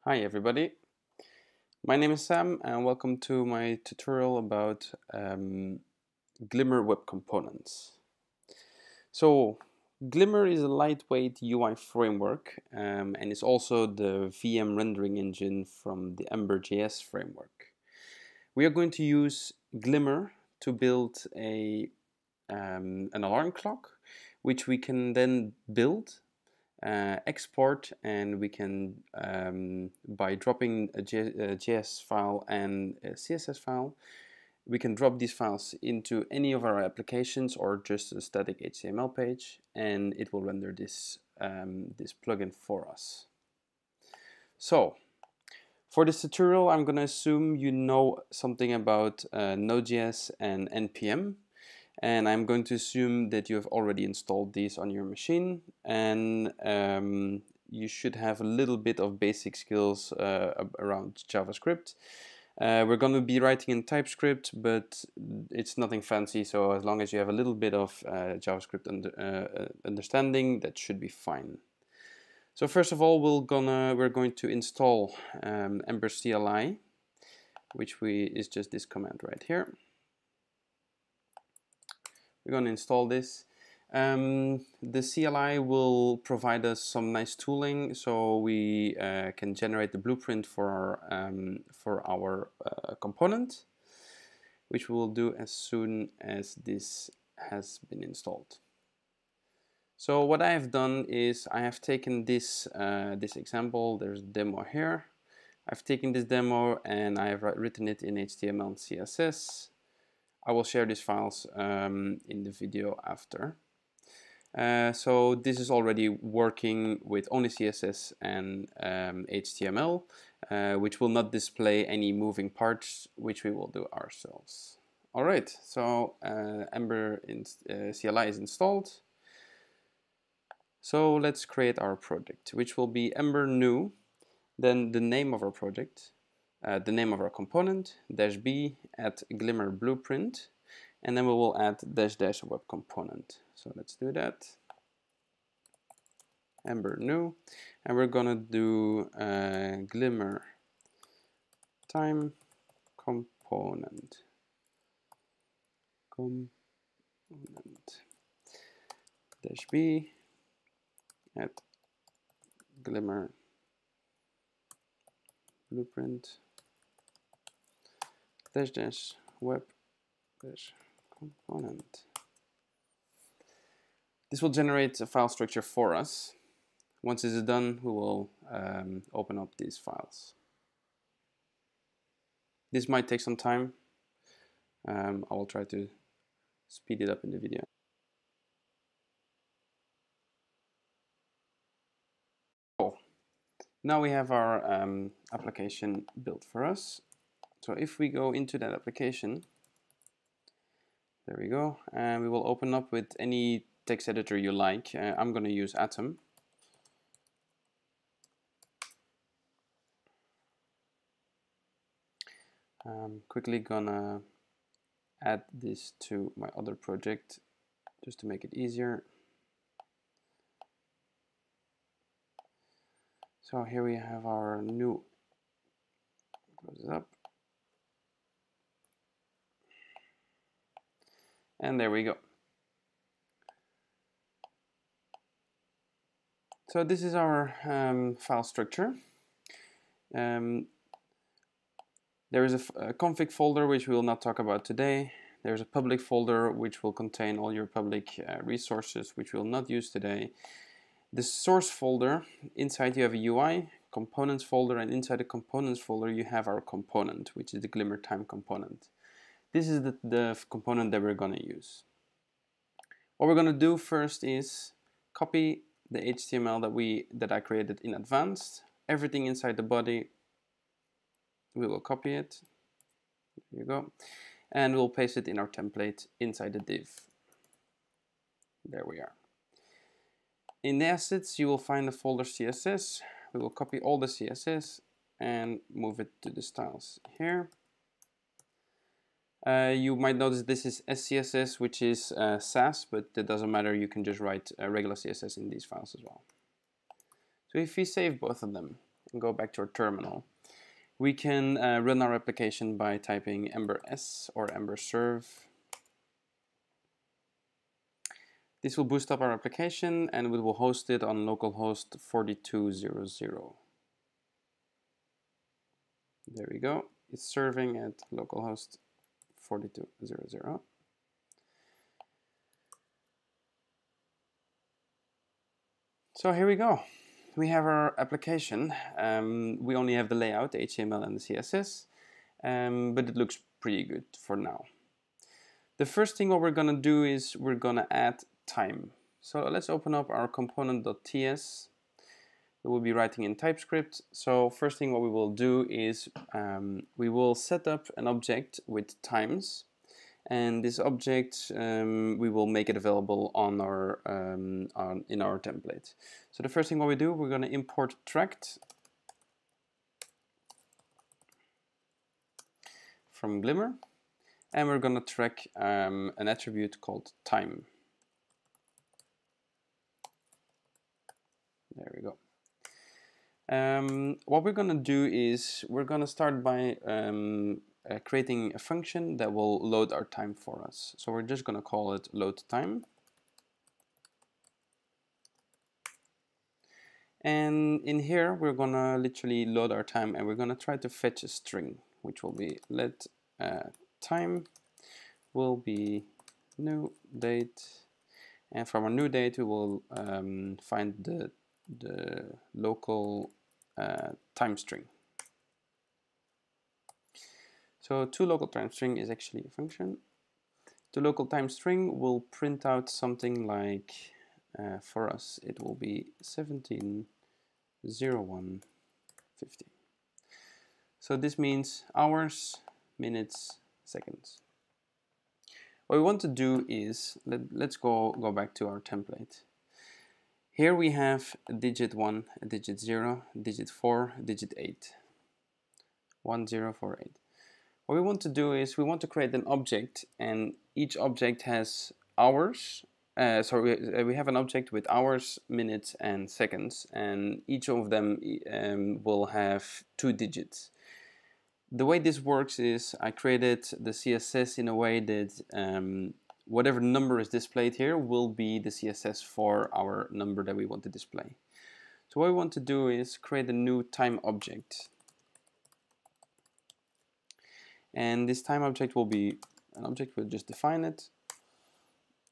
Hi everybody, my name is Sam and welcome to my tutorial about Glimmer web components. So Glimmer is a lightweight UI framework and it's also the VM rendering engine from the Ember.js framework. We are going to use Glimmer to build an alarm clock which we can then build export, and we can by dropping a JS file and a CSS file, we can drop these files into any of our applications or just a static HTML page, and it will render this this plugin for us. So for this tutorial, I'm going to assume you know something about Node.js and NPM. And I'm going to assume that you have already installed these on your machine, and you should have a little bit of basic skills around JavaScript. We're going to be writing in TypeScript, but it's nothing fancy, so as long as you have a little bit of JavaScript understanding, that should be fine. So first of all, we're going to install Ember CLI, which is just this command right here. We're going to install this. The CLI will provide us some nice tooling, so we can generate the blueprint for our component, which we will do as soon as this has been installed. So what I have done is I have taken this this example. There's a demo here. I've taken this demo and I have written it in HTML and CSS. I will share these files in the video after. So this is already working with only CSS and HTML, which will not display any moving parts, which we will do ourselves. Alright, so Ember CLI is installed. So let's create our project, which will be Ember new, then the name of our project, the name of our component, -b at Glimmer blueprint, and then we will add -- web component. So let's do that. Ember new, and we're gonna do Glimmer time component. -b at Glimmer blueprint -- web component. This will generate a file structure for us. Once this is done, we will open up these files. This might take some time. I will try to speed it up in the video. Oh, now we have our application built for us. So if we go into that application, there we go, and we will open up with any text editor you like. I'm going to use Atom. I'm quickly gonna add this to my other project just to make it easier. So here we have our new, close it up, and there we go. So this is our file structure. There is a config folder which we will not talk about today. There's a public folder which will contain all your public resources which we will not use today. The source folder, inside you have a UI, components folder, and inside the components folder you have our component, which is the Glimmer time component. This is the component that we're going to use. What we're going to do first is copy the HTML that I created in advance. Everything inside the body, we will copy it. There you go. And we'll paste it in our template inside the div. There we are. In the assets, you will find the folder CSS. We will copy all the CSS and move it to the styles here. You might notice this is SCSS, which is Sass, but that doesn't matter. You can just write regular CSS in these files as well. So if we save both of them, and go back to our terminal, we can run our application by typing Ember.js or Ember serve. This will boost up our application and we will host it on localhost 4200. There we go. It's serving at localhost 4200. So here we go. We have our application. We only have the layout, the HTML and the CSS, but it looks pretty good for now. The first thing what we're gonna do is we're gonna add time. So let's open up our component.ts. We will be writing in TypeScript. So first thing what we will do is we will set up an object with times, and this object we will make it available on our in our template. So the first thing what we do, we're going to import tracked from Glimmer, and we're going to track an attribute called time. There we go. What we're going to do is we're going to start by creating a function that will load our time for us. So we're just going to call it load time. And in here we're going to literally load our time, and we're going to try to fetch a string, which will be let time will be new date, and from our new date we will find the local time string. So toLocalTimeString is actually a function. The local time string will print out something like, for us it will be 17:01:50. So this means hours, minutes, seconds. What we want to do is, let's go back to our template. Here we have a digit 1, a digit 0, digit 4, digit 8. 1048. What we want to do is we want to create an object, and each object has hours. We have an object with hours, minutes, and seconds, and each of them will have 2 digits. The way this works is I created the CSS in a way that whatever number is displayed here will be the CSS for our number that we want to display. So what we want to do is create a new time object. And this time object will be an object, we'll just define it.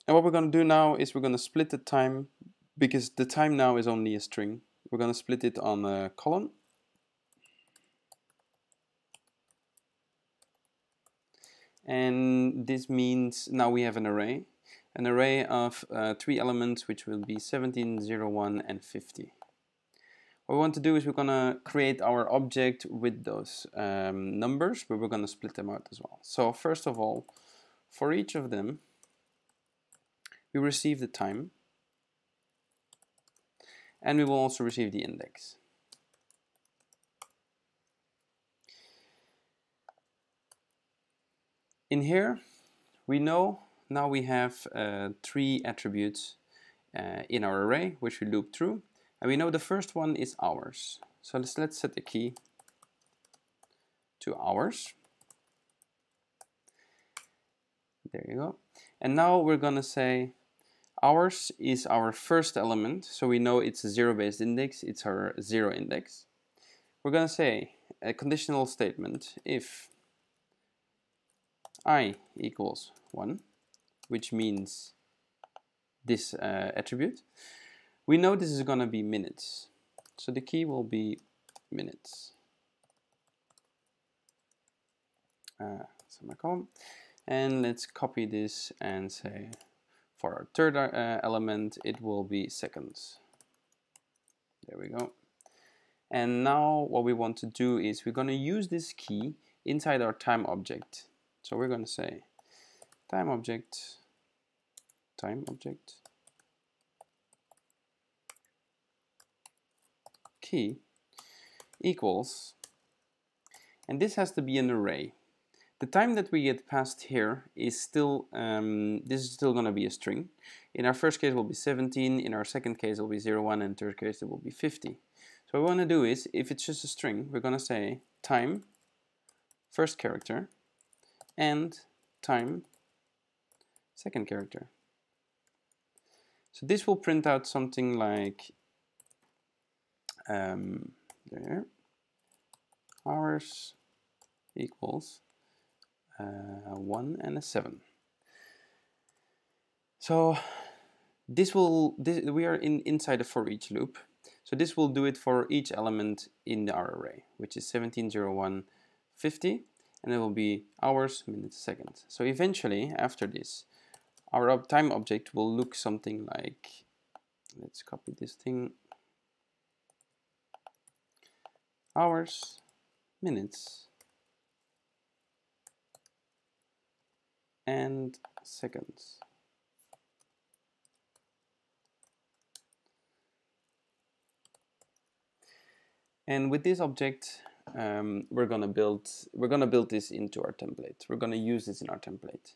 And what we're going to do now is we're going to split the time, because the time now is only a string. We're going to split it on a column. And this means now we have an array of 3 elements, which will be 17, 01, and 50. What we want to do is we're going to create our object with those numbers, but we're going to split them out as well. So first of all, for each of them, we receive the time, and we will also receive the index. In here, we know now we have 3 attributes in our array, which we loop through. And we know the first one is hours. So let's set the key to hours. There you go. And now we're going to say hours is our first element. So we know it's a 0-based index. It's our 0 index. We're going to say a conditional statement if I equals 1, which means this attribute. We know this is going to be minutes, so the key will be minutes. Semicolon, and let's copy this and say for our third element it will be seconds. There we go. And now what we want to do is we're going to use this key inside our time object. So we're going to say time object key equals, and this has to be an array. The time that we get passed here is still this is still going to be a string. In our first case it will be 17, in our second case it will be 01, and third case it will be 50. So So what we want to do is, if it's just a string, we're going to say time, first character, and time, second character. So this will print out something like there, hours equals 1 and a 7. So we are inside a for each loop. So this will do it for each element in our array, which is 17, 0, 1, 50, and it will be hours, minutes, seconds. So eventually, after this, our time object will look something like, let's copy this thing, hours, minutes, and seconds. And with this object, we're gonna build this into our template. We're gonna use this in our template.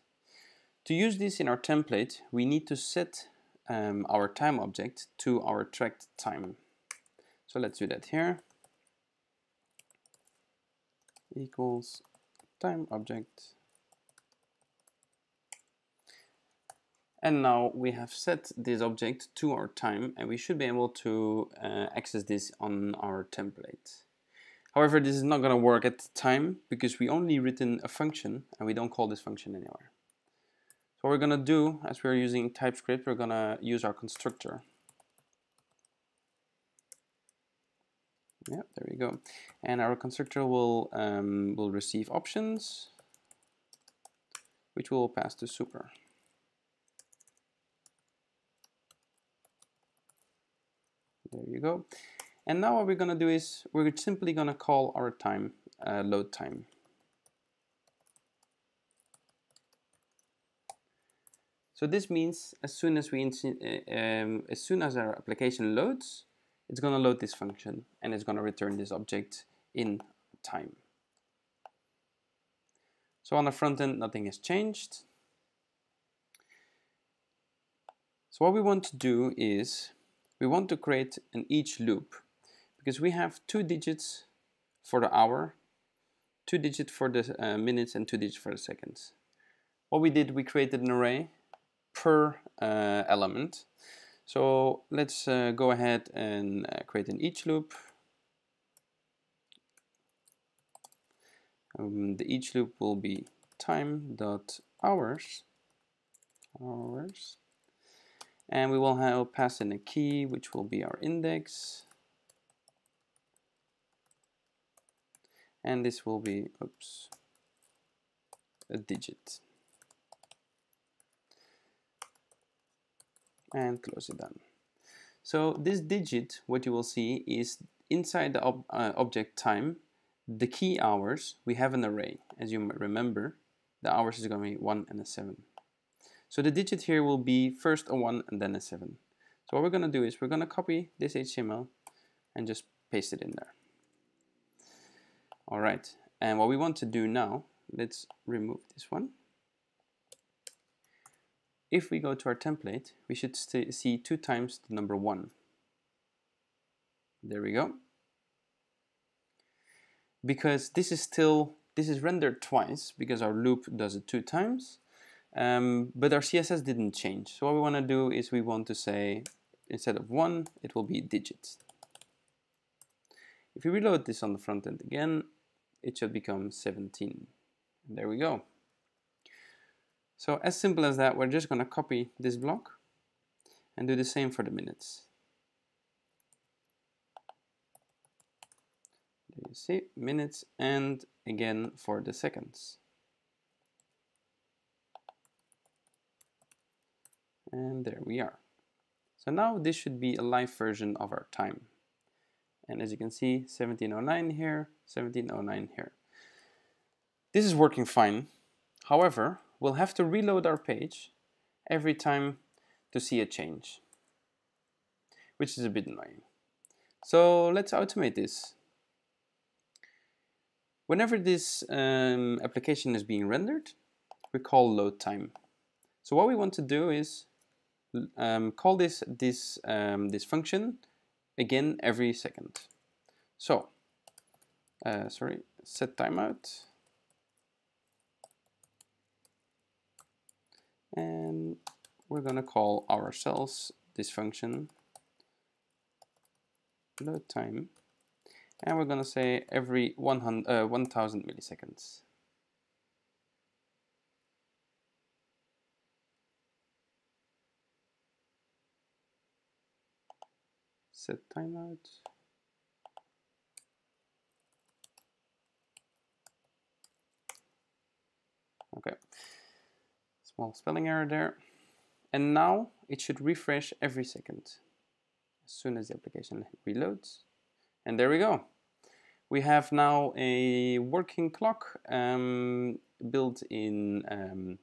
To use this in our template, we need to set our time object to our tracked time. So let's do that here. Equals time object. And now we have set this object to our time, and we should be able to access this on our template. However, this is not going to work at the time because we only written a function and we don't call this function anywhere. So what we're going to do, as we're using TypeScript, we're going to use our constructor. Yeah, there we go. And our constructor will receive options, which will pass to super. There you go. And now what we're going to do is we're simply going to call our time load time. So this means as soon as our application loads, it's going to load this function and it's going to return this object in time. So on the front end, nothing has changed. So what we want to do is we want to create an each loop, because we have 2 digits for the hour, 2 digits for the minutes, and 2 digits for the seconds. What we did, we created an array per element. So let's go ahead and create an each loop. The each loop will be time.hours, and we will pass in a key, which will be our index. And this will be, a digit. And close it down. So this digit, what you will see is inside the object time, the key hours, we have an array. As you might remember, the hours is going to be 1 and a 7. So the digit here will be first a 1 and then a 7. So what we're going to do is we're going to copy this HTML and just paste it in there. All right, and what we want to do now, let's remove this one. If we go to our template, we should see 2 times the number 1. There we go. Because this is rendered twice because our loop does it 2 times, but our CSS didn't change. So what we want to do is we want to say, instead of 1, it will be digits. If we reload this on the front end again, it should become 17. And there we go. So as simple as that, we're just going to copy this block and do the same for the minutes. There you see, minutes, and again for the seconds. And there we are. So now this should be a live version of our time. And as you can see, 1709 here, 1709 here. This is working fine. However, we'll have to reload our page every time to see a change, which is a bit annoying. So let's automate this. Whenever this application is being rendered, we call load time. So what we want to do is call this function again every second. So, set timeout. And we're going to call ourselves this function load time. And we're going to say every 1000 milliseconds. Set timeout. Okay, small spelling error there. And now it should refresh every second as soon as the application reloads. And there we go. We have now a working clock built in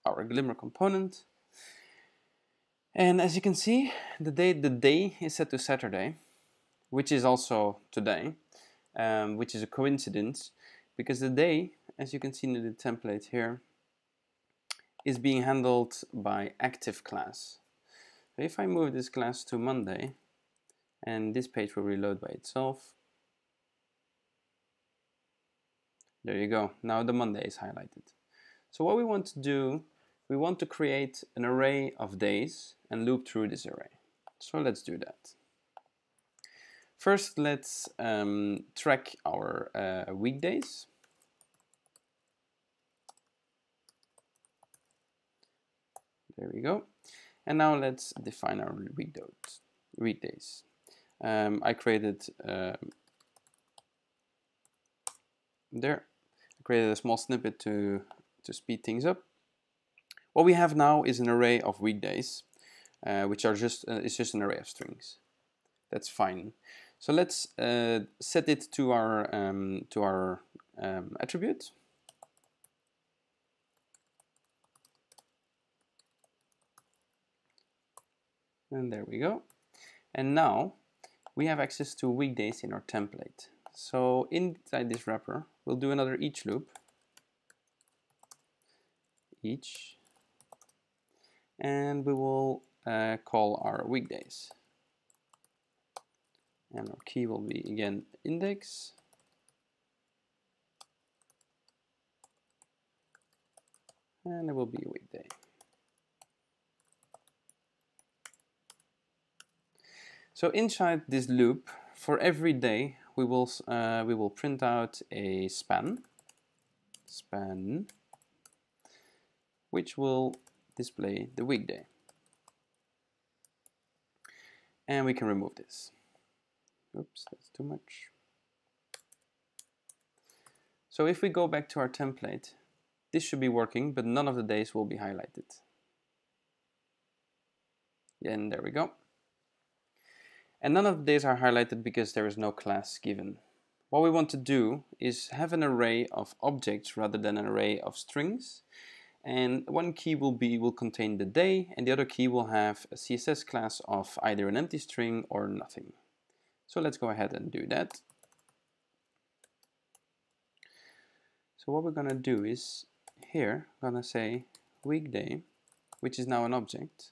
our Glimmer component. And as you can see, the day is set to Saturday, which is also today, which is a coincidence because the day, as you can see in the template here, is being handled by active class. So if I move this class to Monday, and this page will reload by itself, there you go. Now the Monday is highlighted. So what we want to do, we want to create an array of days and loop through this array. So let's do that. First, let's track our weekdays. There we go. And now let's define our weekdays. I created I created a small snippet to speed things up. What we have now is an array of weekdays, which are it's just an array of strings. That's fine. So let's set it to our attribute. And there we go. And now we have access to weekdays in our template. So inside this wrapper, we'll do another each loop. Each. And we will call our weekdays. And our key will be again index. And it will be a weekday. So inside this loop, for every day, we will print out a span, which will display the weekday. And we can remove this. Oops, that's too much. So if we go back to our template, this should be working, but none of the days will be highlighted. And there we go. And none of the days are highlighted because there is no class given. What we want to do is have an array of objects rather than an array of strings. And one key will contain the day, and the other key will have a CSS class of either an empty string or nothing. So let's go ahead and do that. So what we're going to do is here, I'm going to say weekday, which is now an object,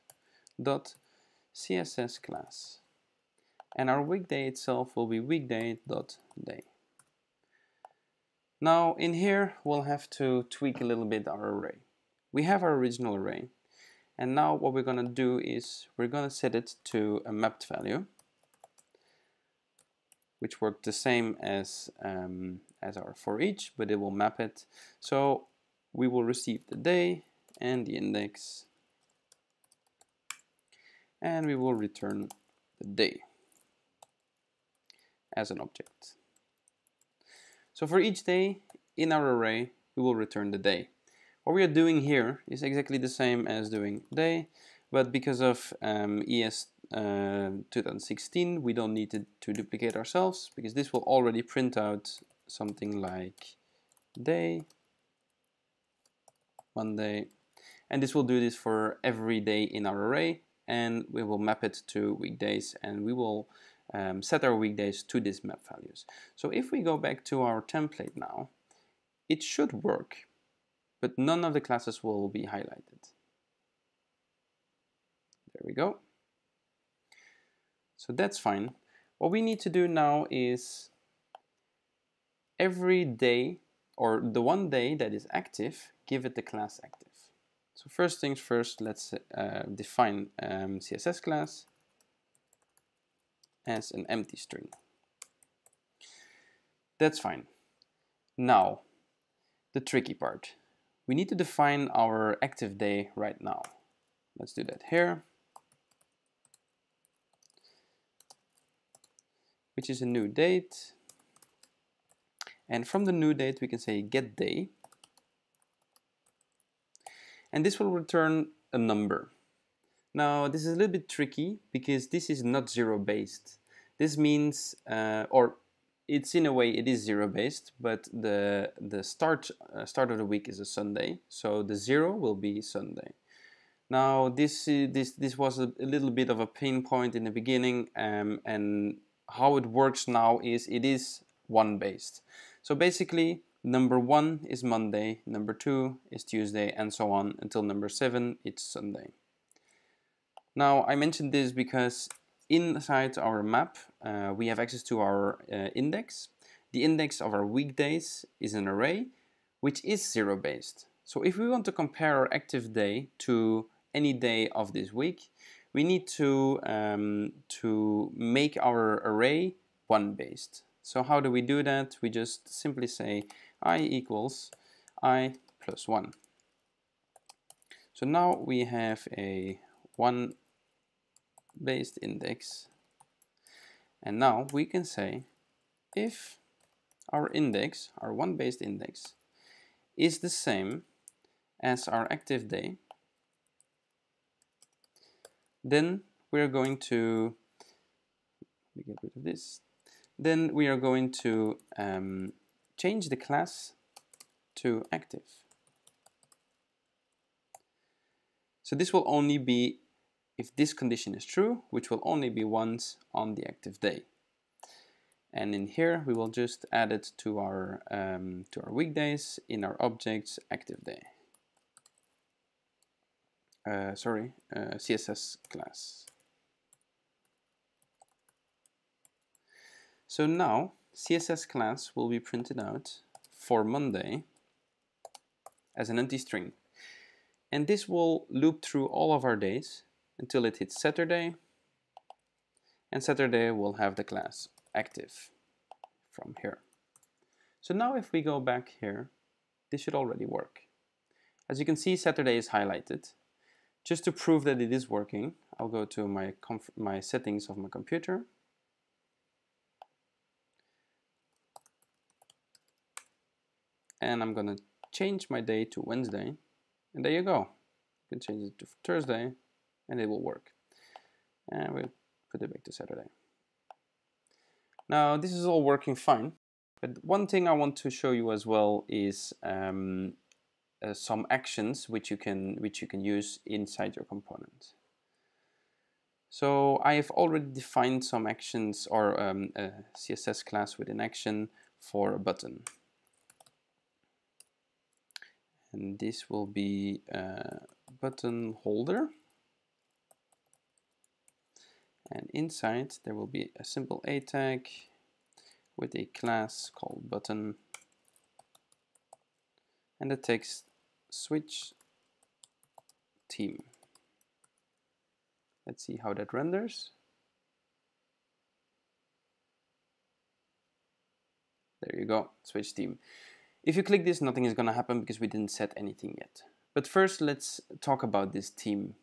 dot CSS class. And our weekday itself will be weekday.day. Now in here we'll have to tweak a little bit our array. We have our original array, and now what we're going to do is we're going to set it to a mapped value, which worked the same as our for each, but it will map it. So we will receive the day and the index, and we will return the day as an object. So for each day in our array, we will return the day. What we are doing here is exactly the same as doing day, but because of ES 2016, we don't need to duplicate ourselves, because this will already print out something like day, Monday, and this will do this for every day in our array, and we will map it to weekdays, and we will set our weekdays to these map values. So if we go back to our template now, it should work, but none of the classes will be highlighted. There we go. So that's fine. What we need to do now is every day, or the one day that is active, give it the class active. So first things first, let's define CSS class as an empty string. That's fine. Now, the tricky part. We need to define our active day right now. Let's do that here, which is a new date. And from the new date, we can say get day. And this will return a number. Now, this is a little bit tricky because this is not zero based. This means, or it's in a way it is zero based, but the start of the week is a Sunday, so the 0 will be Sunday. Now, this was a little bit of a pain point in the beginning, and how it works now is it is 1 based. So basically, number 1 is Monday, number 2 is Tuesday, and so on until number 7 it's Sunday. Now, I mentioned this because inside our map we have access to our index. The index of our weekdays is an array which is 0 based. So if we want to compare our active day to any day of this week, we need to make our array 1 based. So how do we do that? We just simply say I equals I plus 1. So now we have a 1 based index, and now we can say if our index, our 1 based index, is the same as our active day, then we're going to, let me get rid of this, then we are going to change the class to active. So this will only be if this condition is true, which will only be once on the active day. And in here we will just add it to our weekdays in our objects active day. CSS class. So now CSS class will be printed out for Monday as an empty string. And this will loop through all of our days until it hits Saturday. And Saturday will have the class active from here. So now if we go back here, this should already work. As you can see, Saturday is highlighted. Just to prove that it is working, I'll go to my settings of my computer. And I'm gonna change my day to Wednesday, and there you go. You can change it to Thursday, and it will work. And we'll put it back to Saturday. Now, this is all working fine, but one thing I want to show you as well is some actions which you can use inside your component. So I have already defined some actions, or a CSS class with an action for a button. And this will be a button holder. And inside there will be a simple A tag with a class called button. And the text switch theme. Let's see how that renders. There you go, switch theme. If you click this, nothing is going to happen because we didn't set anything yet. But first, let's talk about this theme.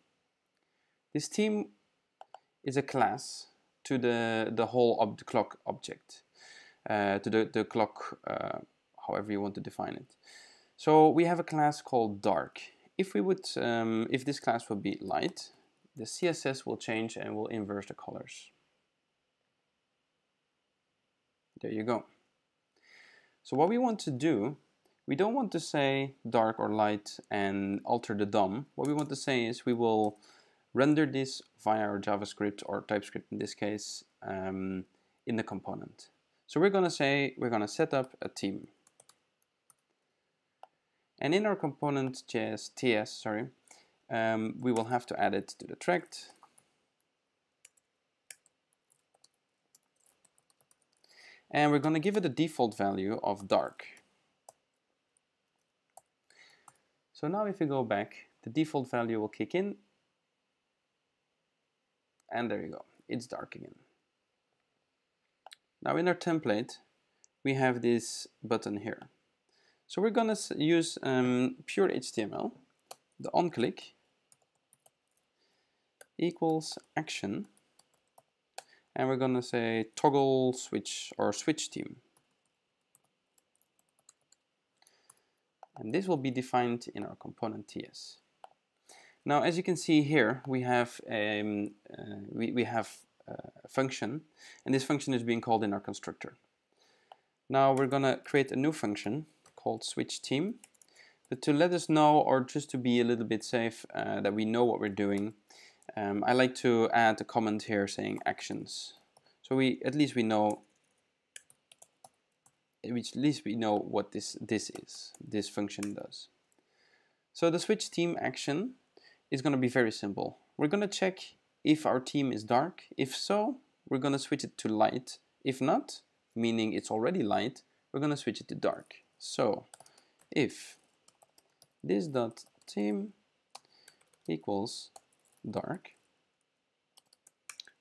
This theme is a class to the whole clock object, to the clock, however you want to define it. So we have a class called dark. If we would, if this class would be light, the CSS will change and will inverse the colors. There you go. So what we want to do, we don't want to say dark or light and alter the DOM. What we want to say is we will render this via our JavaScript, or TypeScript in this case, in the component. So we're going to say, we're going to set up a theme. And in our component.js, we will have to add it to the tract. and we're going to give it a default value of dark. So now if we go back, the default value will kick in, and there you go, it's dark again. Now in our template, we have this button here. So we're going to use pure HTML. The onClick equals action, and we're going to say toggle switch or switch theme. And this will be defined in our component TS. Now, as you can see here, we have a function, and this function is being called in our constructor. Now we're going to create a new function called switch theme. But to let us know, or just to be a little bit safe, that we know what we're doing, I like to add a comment here saying actions. So at least we know what this function does. So the switch theme action is going to be very simple. We're going to check if our theme is dark. If so, we're going to switch it to light. If not, meaning it's already light, we're going to switch it to dark. So if this.theme equals dark,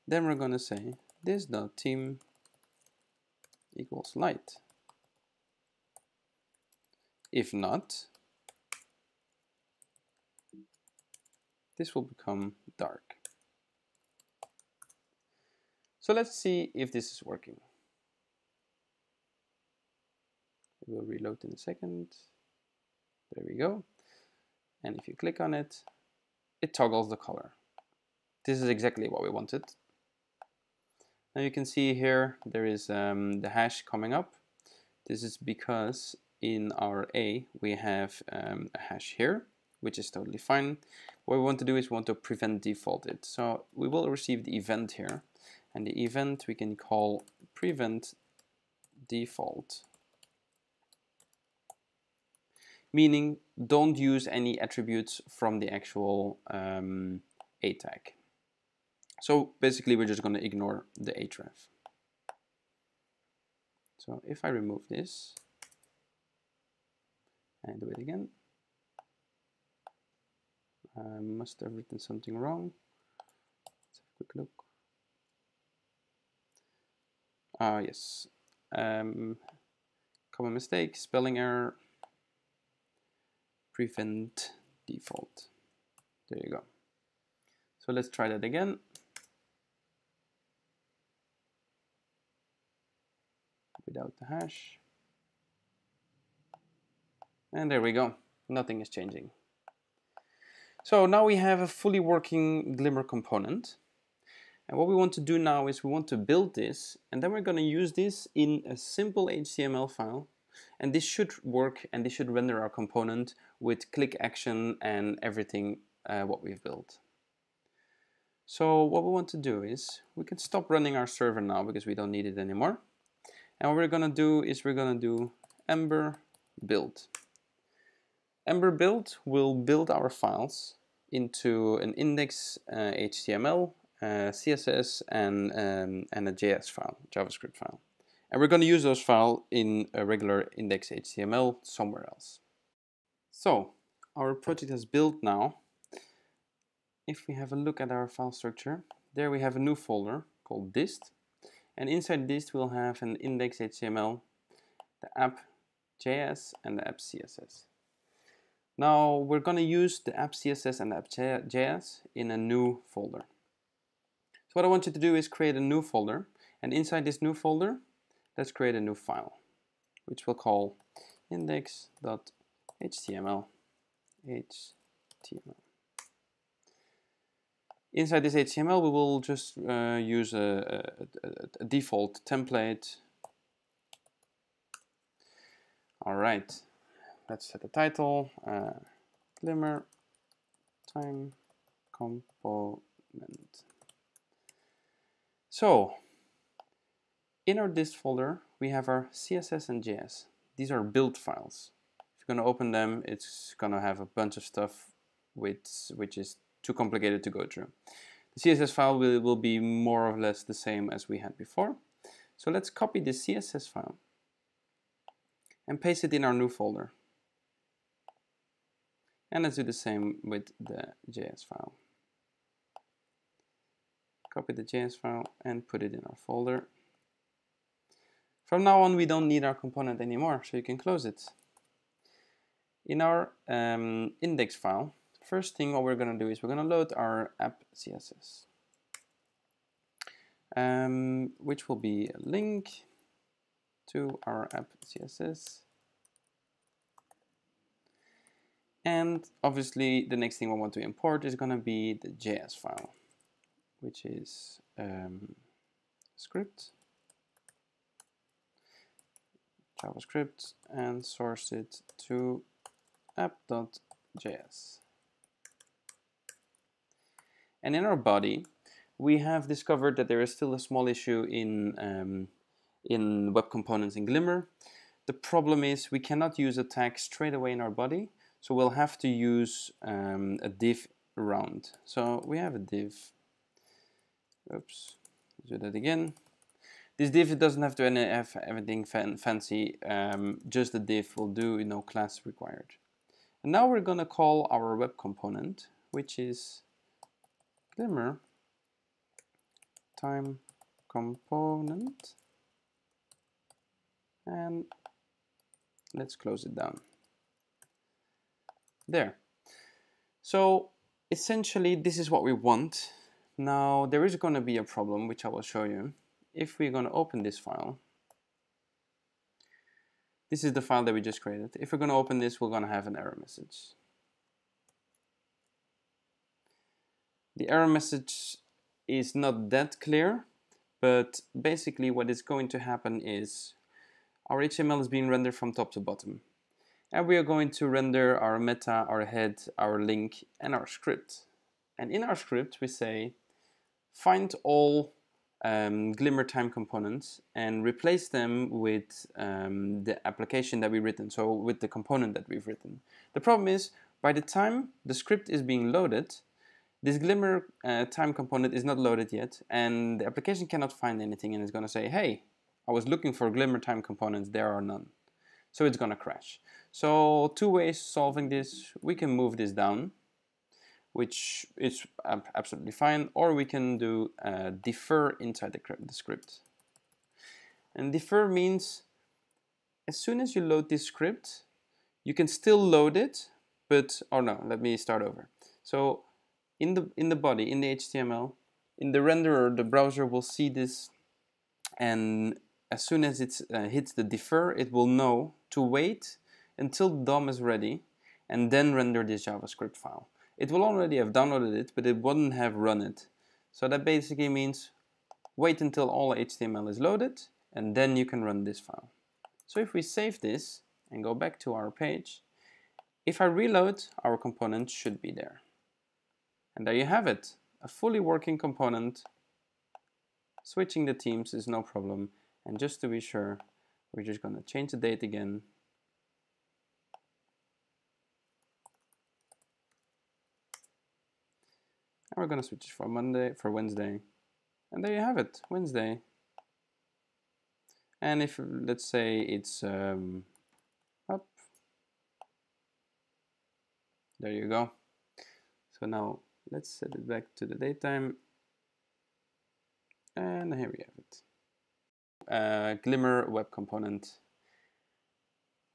then we're going to say this.theme equals light. If not, this will become dark. So let's see if this is working. It will reload in a second. There we go. And if you click on it, it toggles the color. This is exactly what we wanted. Now you can see here there is the hash coming up. This is because in our A we have a hash here, which is totally fine. What we want to do is we want to prevent defaulted. So we will receive the event here, and the event we can call prevent default, meaning don't use any attributes from the actual A tag. So basically we're just going to ignore the href. So if I remove this and do it again, I must have written something wrong. Let's have a quick look. Yes, common mistake, spelling error, prevent default. There you go. So let's try that again. Without the hash. And there we go. Nothing is changing. So now we have a fully working Glimmer component. And what we want to do now is we want to build this, and then we're going to use this in a simple HTML file. And this should work, and this should render our component with click action and everything what we've built. So what we want to do is we can stop running our server now because we don't need it anymore. And what we're going to do is we're going to do Ember build. Ember build will build our files into an index HTML, CSS, and a JS file, JavaScript file. And we're going to use those files in a regular index HTML somewhere else. So our project has built now. If we have a look at our file structure, there we have a new folder called dist. And inside dist we'll have an index HTML, the app.js, and the app.css. Now we're going to use the app.css and the app.js in a new folder. So what I want you to do is create a new folder, and inside this new folder, let's create a new file, which we'll call index.html. Inside this HTML, we will just use a default template. All right, let's set the title, Glimmer time component. So, in our dist folder, we have our CSS and JS. These are build files. If you're going to open them, it's going to have a bunch of stuff which is too complicated to go through. The CSS file will be more or less the same as we had before. So let's copy the CSS file and paste it in our new folder. And let's do the same with the JS file. Copy the JS file and put it in our folder. From now on, we don't need our component anymore, so you can close it. In our index file, first thing what we're going to do is we're going to load our app CSS, which will be a link to our app CSS. And obviously, the next thing we want to import is going to be the JS file, which is script, JavaScript, and source it to app.js. And in our body, we have discovered that there is still a small issue in web components in Glimmer. The problem is we cannot use a tag straight away in our body, so we'll have to use a div around. So we have a div. Oops, let's do that again. This div doesn't have to have anything fancy, just the div will do, no class required. And now we're going to call our web component, which is Glimmer time component, and let's close it down. There. So essentially this is what we want. Now there is going to be a problem, which I will show you. If we're going to open this file, this is the file that we just created. If we're going to open this, we're going to have an error message. The error message is not that clear, but basically what is going to happen is our HTML is being rendered from top to bottom. And we are going to render our meta, our head, our link, and our script. And in our script, we say, find all Glimmer time components and replace them with the application that we've written, so with the component that we've written. The problem is, by the time the script is being loaded, this Glimmer time component is not loaded yet, and the application cannot find anything, and it's going to say, hey, I was looking for Glimmer time components, there are none. So it's going to crash. So two ways solving this: we can move this down, which is absolutely fine, or we can do defer inside the script. And defer means as soon as you load this script, you can still load it, but, oh no, let me start over. So in the body, in the HTML, in the renderer, the browser will see this, and as soon as it hits the defer, it will know to wait until the DOM is ready and then render this JavaScript file. It will already have downloaded it, but it wouldn't have run it. So that basically means wait until all HTML is loaded, and then you can run this file. So if we save this and go back to our page, if I reload, our component should be there. And there you have it, a fully working component. Switching the themes is no problem. And just to be sure, we're just going to change the date again. And we're going to switch it for Wednesday. And there you have it, Wednesday. And if, let's say, it's up. There you go. So now let's set it back to the datetime. And here we have it. Glimmer web component.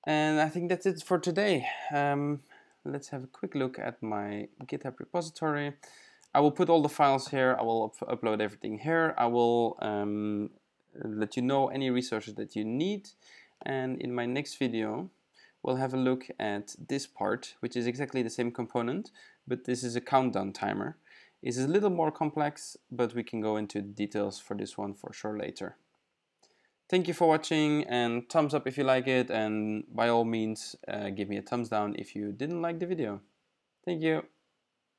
And I think that's it for today. Let's have a quick look at my GitHub repository. I will put all the files here. I will upload everything here. I will let you know any resources that you need. And in my next video, we'll have a look at this part, which is exactly the same component, but this is a countdown timer. It's a little more complex, but we can go into details for this one for sure later. Thank you for watching, and thumbs up if you like it, and by all means give me a thumbs down if you didn't like the video. Thank you.